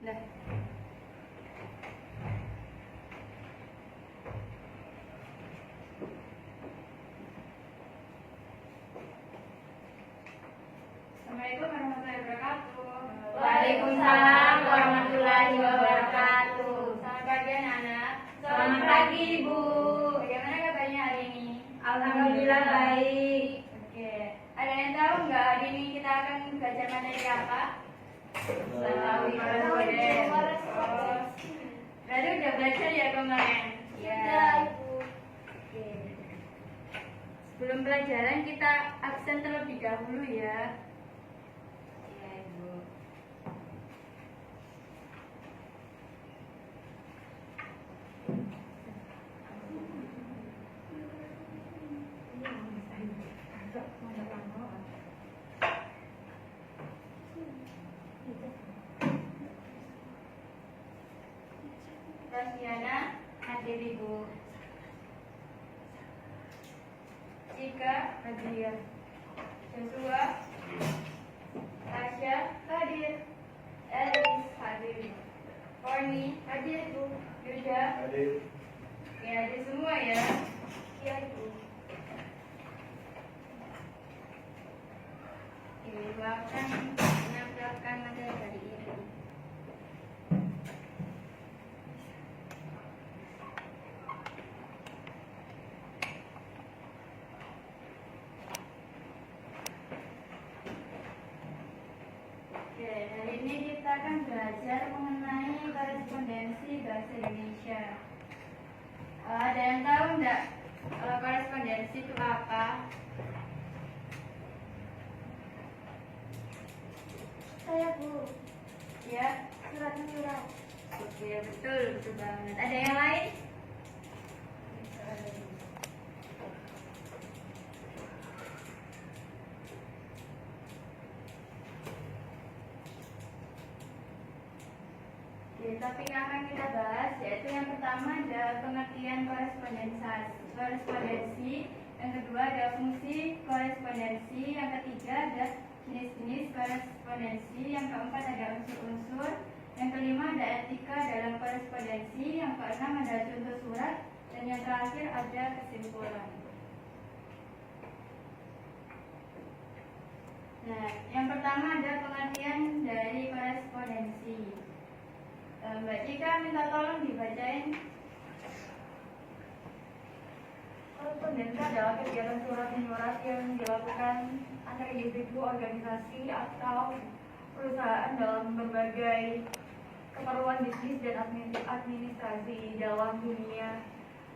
Nah, Assalamualaikum warahmatullahi wabarakatuh. Waalaikumsalam warahmatullahi wabarakatuh. Selamat pagi anak-anak. Selamat pagi Ibu. Bagaimana kabarnya hari ini? Alhamdulillah baik. Oke, ada yang tahu nggak hari ini kita akan belajar materi apa? Tahu. Baru udah belajar ya kemarin? Oke. Sebelum pelajaran kita absen terlebih dahulu ya. Iya Ibu. Rosiana, hadir Ibu. Cika, hadir. Joshua, Tasya, hadir. Elis, hadir. Korni, hadir Ibu. Yuda, Hadir. ya hadir semua ya. Iya Ibu. Ibu akan menampilkan materi hari ini. Oke, hari ini kita akan belajar mengenai korespondensi bahasa Indonesia. Ada yang tahu enggak korespondensi itu apa? Saya Bu. Ya, Surat menyurat. oke, betul, betul banget. Ada yang lain? Oke, topik yang akan kita bahas yaitu yang pertama ada pengertian korespondensi, yang kedua ada fungsi korespondensi, yang ketiga ada jenis-jenis korespondensi, yang keempat ada unsur-unsur, yang kelima ada etika dalam korespondensi, yang keenam ada contoh surat, dan yang terakhir ada kesimpulan. Nah, yang pertama ada pengertian dari korespondensi. Mbak Cika minta tolong dibacain. Korespondensi adalah kegiatan surat menyurat yang dilakukan antar individu, organisasi, atau perusahaan dalam berbagai keperluan bisnis dan administrasi dalam dunia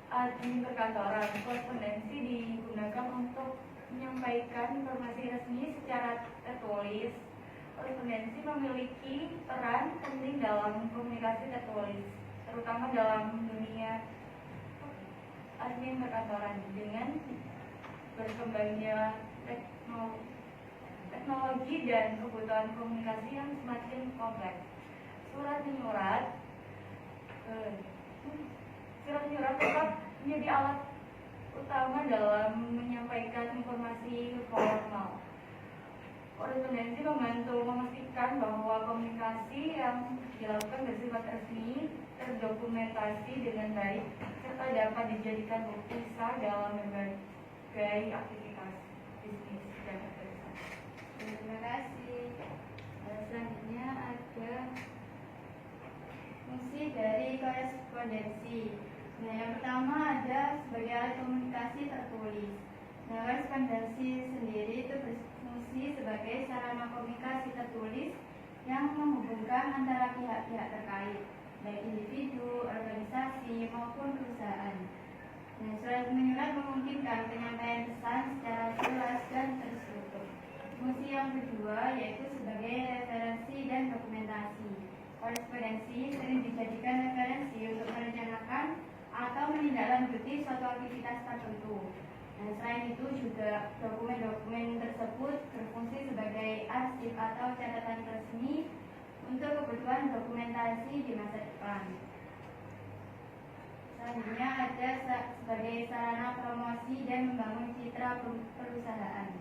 admin perkantoran. Korespondensi digunakan untuk menyampaikan informasi resmi secara tertulis. Korespondensi memiliki peran penting dalam komunikasi tertulis, terutama dalam dunia admin perkantoran. Dengan berkembangnya teknologi dan kebutuhan komunikasi yang semakin kompleks, surat menyurat tetap menjadi alat utama dalam menyampaikan informasi formal. Korespondensi membantu memastikan bahwa komunikasi yang dilakukan bersifat resmi, terdokumentasi dengan baik, serta dapat dijadikan bukti sah dalam berbagai aktivitas bisnis dan organisasi. Terima kasih. Selanjutnya ada fungsi dari korespondensi. Nah, yang pertama ada sebagai alat komunikasi tertulis. Nah, korespondensi sendiri itu berfungsi sebagai sarana komunikasi tertulis yang menghubungkan antara pihak-pihak terkait, baik individu, organisasi, maupun perusahaan. Nah, surat menyurat memungkinkan penyampaian pesan secara jelas dan terstruktur. Fungsi yang kedua yaitu sebagai referensi dan dokumentasi. Korespondensi sering dijadikan referensi untuk merencanakan atau menindaklanjuti suatu aktivitas tertentu. Nah, selain itu juga dokumen-dokumen tersebut berfungsi sebagai arsip atau catatan resmi untuk kebutuhan dokumentasi di masa depan. Selanjutnya ada sebagai sarana promosi dan membangun citra perusahaan.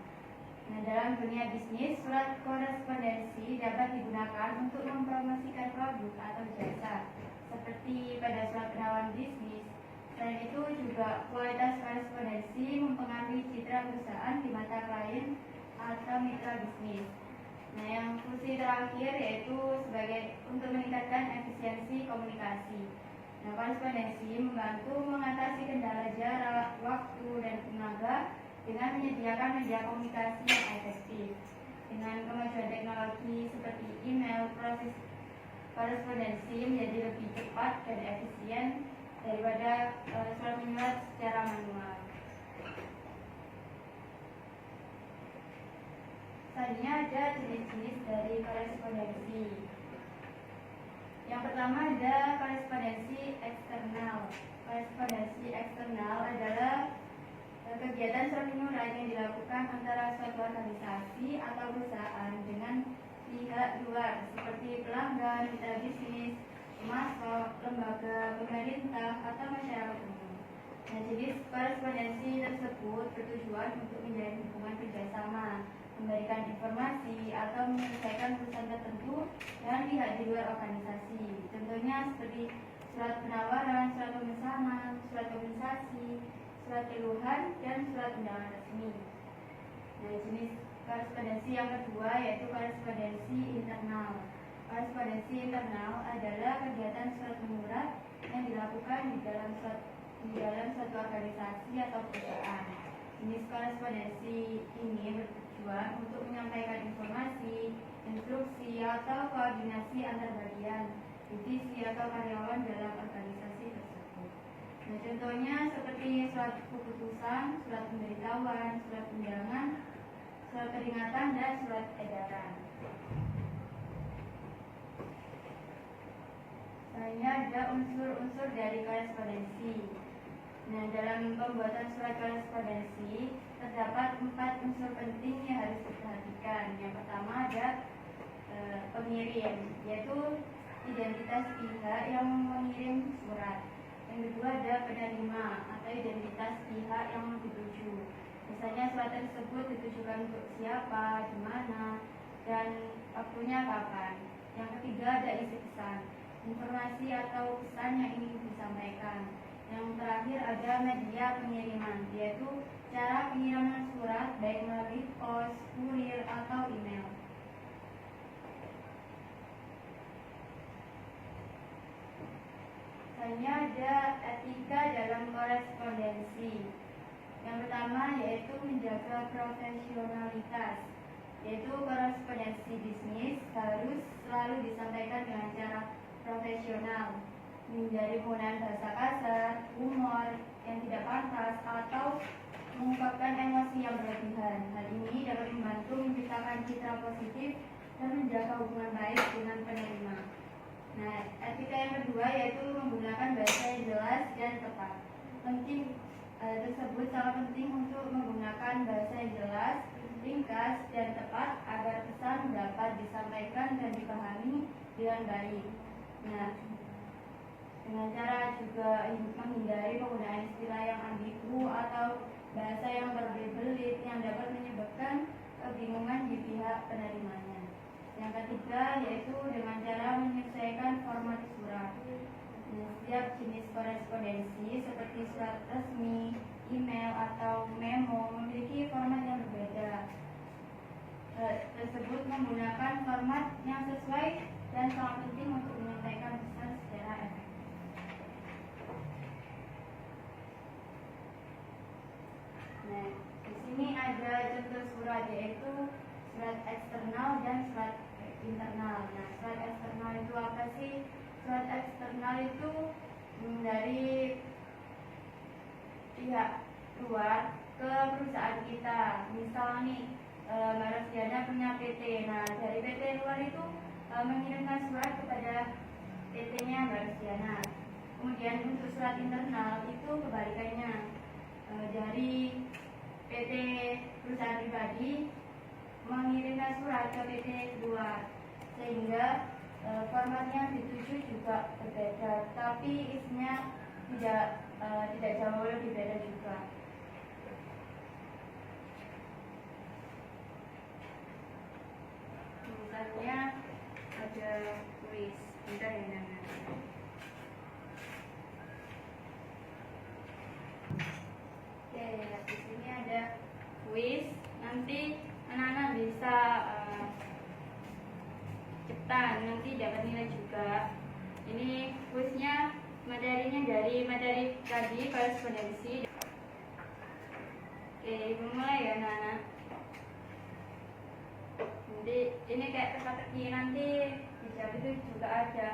Nah, dalam dunia bisnis, surat korespondensi dapat digunakan untuk mempromosikan produk atau jasa, seperti pada surat penawaran bisnis. Selain itu juga kualitas korespondensi mempengaruhi citra perusahaan di mata klien atau mitra bisnis. Nah, yang fungsi terakhir yaitu sebagai untuk meningkatkan efisiensi komunikasi. Nah, korespondensi membantu mengatasi kendala jarak, waktu, dan tenaga dengan menyediakan media komunikasi yang efektif. Dengan kemajuan teknologi seperti email, proses korespondensi menjadi lebih cepat dan efisien daripada surat menyurat secara manual. Selanjutnya ada jenis-jenis dari korespondensi. Yang pertama ada korespondensi eksternal. Korespondensi eksternal adalah kegiatan surat menyurat yang dilakukan antara suatu organisasi atau perusahaan dengan pihak luar seperti pelanggan, mitra bisnis, pemasok, lembaga pemerintah, atau masyarakat umum. Nah, jenis korespondensi tersebut bertujuan untuk menjalin hubungan kerjasama, memberikan informasi, atau menyelesaikan urusan tertentu dengan pihak di luar organisasi. Contohnya seperti surat penawaran, surat pemesanan, surat kompensasi, surat keluhan, dan surat undangan resmi. Nah, jenis korespondensi yang kedua yaitu korespondensi internal. Korespondensi internal adalah kegiatan surat menyurat yang dilakukan di dalam suatu organisasi atau perusahaan. Jenis korespondensi ini bertujuan untuk menyampaikan informasi, instruksi, atau koordinasi antar bagian, divisi, atau karyawan dalam organisasi tersebut. Nah, contohnya seperti surat keputusan, surat pemberitahuan, surat undangan, surat peringatan, dan surat edaran. Selanjutnya ada unsur-unsur dari korespondensi. Nah, dalam pembuatan surat korespondensi terdapat 4 unsur penting yang harus diperhatikan. Yang pertama ada pengirim, yaitu identitas pihak yang mengirim surat. Yang kedua ada penerima atau identitas pihak yang dituju. Misalnya surat tersebut ditujukan untuk siapa, di mana, dan waktunya kapan. Yang ketiga ada isi pesan, informasi atau pesan yang ingin disampaikan. Yang terakhir ada media pengiriman, yaitu cara pengiriman surat baik melalui pos, kurir, atau email. Selanjutnya ada etika dalam korespondensi. Yang pertama yaitu menjaga profesionalitas, yaitu korespondensi bisnis harus selalu disampaikan dengan cara profesional, menghindari penggunaan bahasa kasar, humor yang tidak pantas, atau mengungkapkan emosi yang berlebihan. Hal ini dapat membantu menciptakan citra positif dan menjaga hubungan baik dengan penerima. Nah, etika yang kedua yaitu menggunakan bahasa yang jelas dan tepat. Penting tersebut sangat penting untuk menggunakan bahasa yang jelas, ringkas, dan tepat agar pesan dapat disampaikan dan dipahami dengan baik. Nah, dengan cara juga menghindari penggunaan istilah yang ambigu atau bahasa yang berbelit-belit yang dapat menyebabkan kebingungan di pihak penerimanya. Yang ketiga yaitu dengan cara menyesuaikan format surat. Setiap jenis korespondensi seperti surat resmi, email, atau memo memiliki format yang berbeda. Tersebut menggunakan format yang sesuai dan sangat penting untuk menyampaikan pesan secara efektif. Nah, di sini ada contoh surat yaitu surat eksternal dan surat internal. Nah, surat eksternal itu apa sih? Surat eksternal itu dari pihak luar ke perusahaan kita. Misal nih, Mbak Rosdiana punya PT. Nah, dari PT luar itu mengirimkan surat kepada PT-nya Mbak Rosdiana. Kemudian untuk surat internal itu kebalikannya, dari PT perusahaan pribadi mengirimkan surat ke PT kedua, sehingga formatnya dituju juga berbeda, tapi isinya tidak jauh, lebih beda juga. Nah, di sini ada contoh surat yaitu surat eksternal dan surat internal. Nah, surat eksternal itu dari pihak luar ke perusahaan kita. Misal nih, Mbak Rosdiana punya PT. Nah, dari PT luar itu mengirimkan surat kepada PT kedua. Kemudian untuk surat internal itu kebalikannya, dari PT perusahaan pribadi mengirimkan surat ke PT kedua, sehingga formatnya dituju juga berbeda, tapi isinya tidak jauh, lebih beda juga. ikutan, nanti dapat nilai juga. Ini kuisnya materinya dari materi tadi korespondensi. Oke, ibu mulai ya anak-anak. Nanti ini kayak teka-teki, nanti di jawab itu juga ada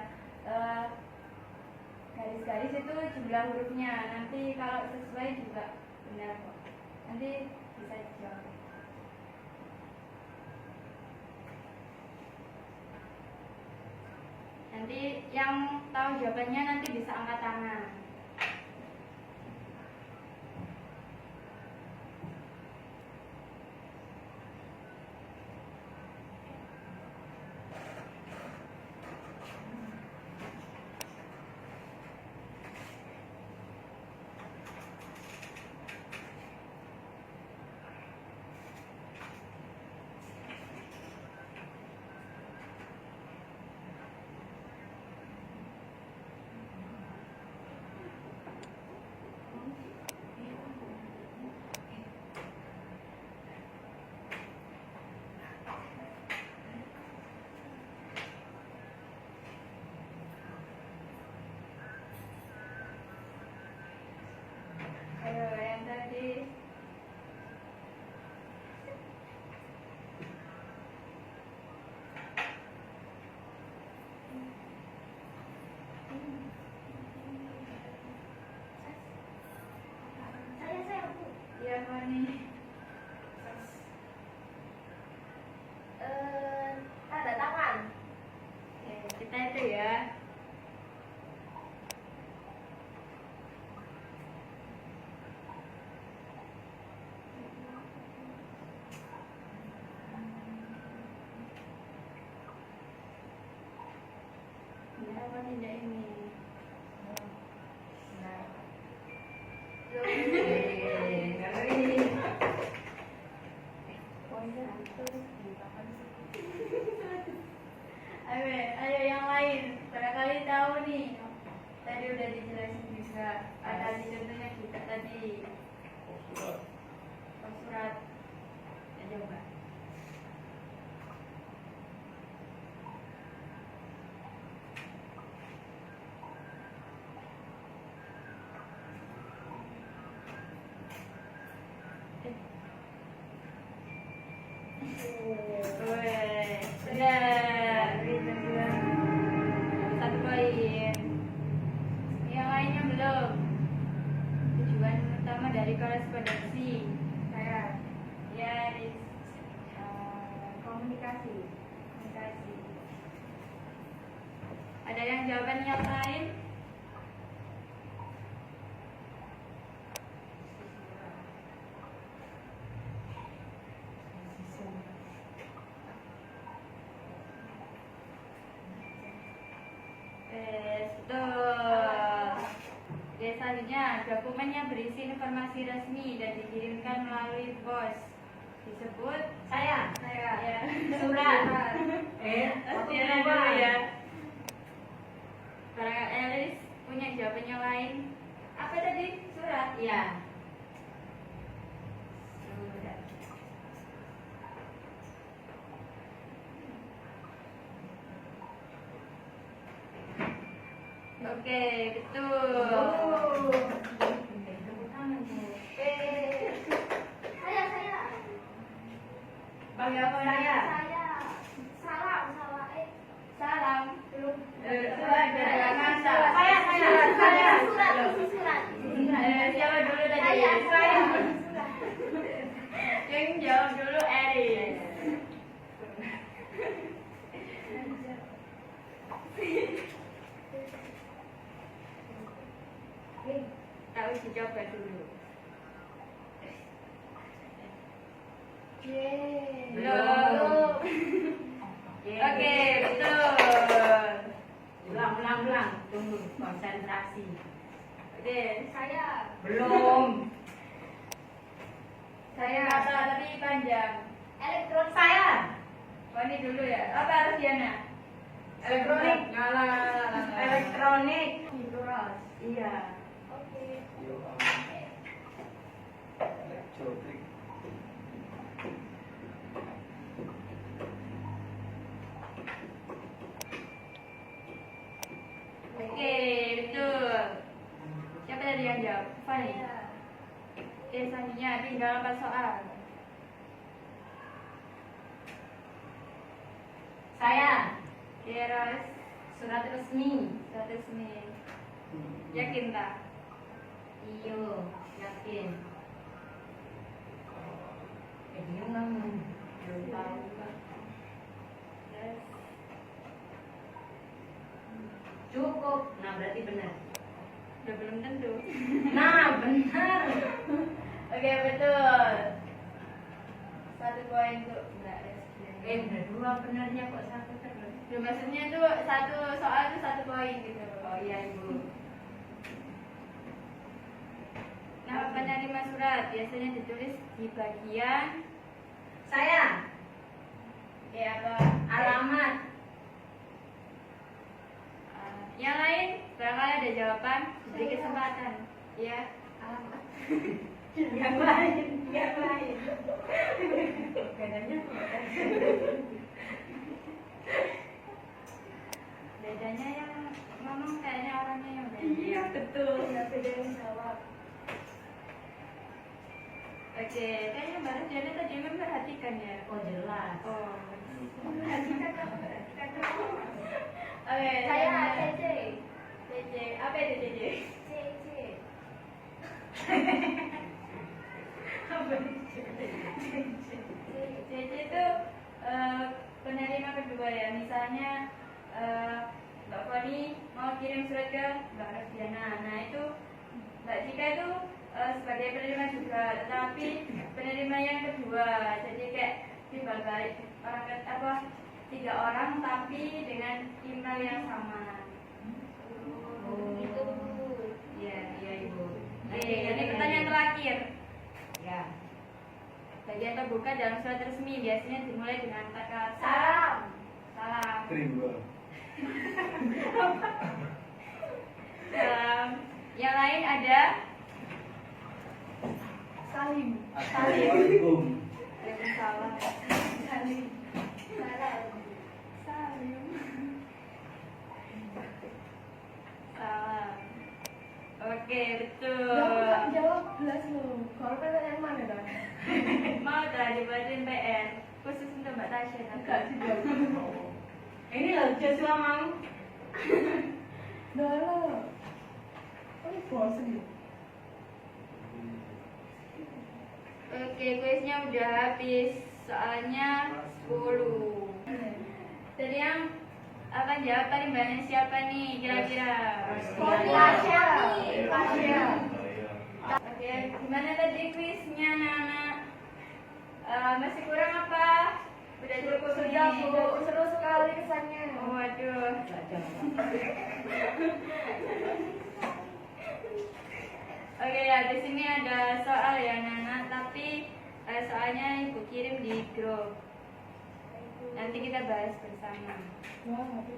garis-garis itu jumlah hurufnya. Nanti kalau sesuai juga benar kok. Nanti bisa dijawab. Nanti yang tahu jawabannya nanti bisa angkat tangan. Ayo yang tadi. Saya Bu. Iya Fani. Tanda tangan. Oke, kita itu ya. Ya, apa tidak ini? Ayo yang lain. Barangkali tahu nih. Tadi udah dijelasin juga. Ada di contohnya juga tadi. Oh, surat. Ya, coba. Weh, benar. Satu poin. Yang lainnya belum. Tujuan utama dari korespondensi. Saya. Ya, Komunikasi. komunikasi. Ada yang jawaban yang lain? Betul. Oke, selanjutnya dokumen yang berisi informasi resmi dan dikirimkan melalui pos disebut Saya. ya. Surat. Tiana dulu ya. Para Elis punya jawaban yang lain. Apa tadi? Surat. Iya. Surat. Oke, betul. Saya. Bagi apa Saya. ya? Salam. Salam. Belum. Surat dari masa. Saya. Surat. Siapa dulu tadi? Saya. Yang jawab dulu Eris. Tahu dicoba dulu. Belum. Oke, betul. Ulang. Tunggu. Konsentrasi. Oke, Saya. Belum. saya kata tapi panjang. Elektron saya. Oh, ini dulu ya. Apa harus Diana? Elektronik. Ngalah. Elektronik. Plural. Iya. Oke. Elektrik. tinggal 4 soal. Saya. Terus Surat resmi. surat resmi. Yakin tak? Iyo, yakin. Dia ngomong. Belum tahu Kak. Terus Cukup. Nah, berarti benar. udah belum tentu. Nah, benar. Oke, betul. 1 poin untuk Mbak Reski. Udah dua benarnya kok satu terus. Ya, maksudnya itu satu soal itu 1 poin gitu. Oh iya, Ibu. Nama penerima surat biasanya ditulis di bagian Saya. apa? Alamat. Yang lain, barangkali ada jawaban, diberi kesempatan. Ya, Alamat. Yang lain. Yang lain. Bedanya bedanya yang ngomong kayaknya orangnya yang beda. Iya, betul. Nggak beda yang jawab. Oke, kayaknya Mbak Diana tadi memperhatikan ya. Oh, jelas. Oh. Perhatikan kamu, perhatikan kamu. Oke, Saya yang- CC. CC. Apa itu CC? CC. CC itu penerima kedua ya. Misalnya Mbak Foni mau kirim surat ke Mbak Rosdiana. Nah itu Mbak Cika itu sebagai penerima juga, tetapi penerima yang kedua. Jadi kayak timbal balik orang apa 3 orang tapi dengan email yang sama. Gitu. Iya, iya Ibu. Oke, Iya, jadi iya, pertanyaan iya. terakhir. Ya. Bagian terbuka dalam surat resmi biasanya dimulai dengan kata Salam. salam. Krimbo. Yang lain ada Salim. Assalamualaikum. Waalaikumsalam. Salim. Salam. Salim. Salam. Oke, betul. Jawab belas loh. Kalau pertanyaan mana dong? Mau tak dibuatin PR khusus untuk Mbak Tasya? Enggak sih jawab. Ini loh Joshua mau. Dolo. Ini bosen ya? Oke, kuisnya udah habis. Soalnya 10. Jadi yang akan jawab paling banyak siapa nih kira-kira? Tasya nih. Tasya. Oke, gimana tadi kuisnya anak-anak? Masih kurang apa? Udah cukup Sudah nih? Bu, seru sekali kesannya. Oh, waduh. Oke ya, di sini ada soal ya anak-anak, tapi soalnya ibu kirim di grup. Nanti kita bahas bersama. Wah, aku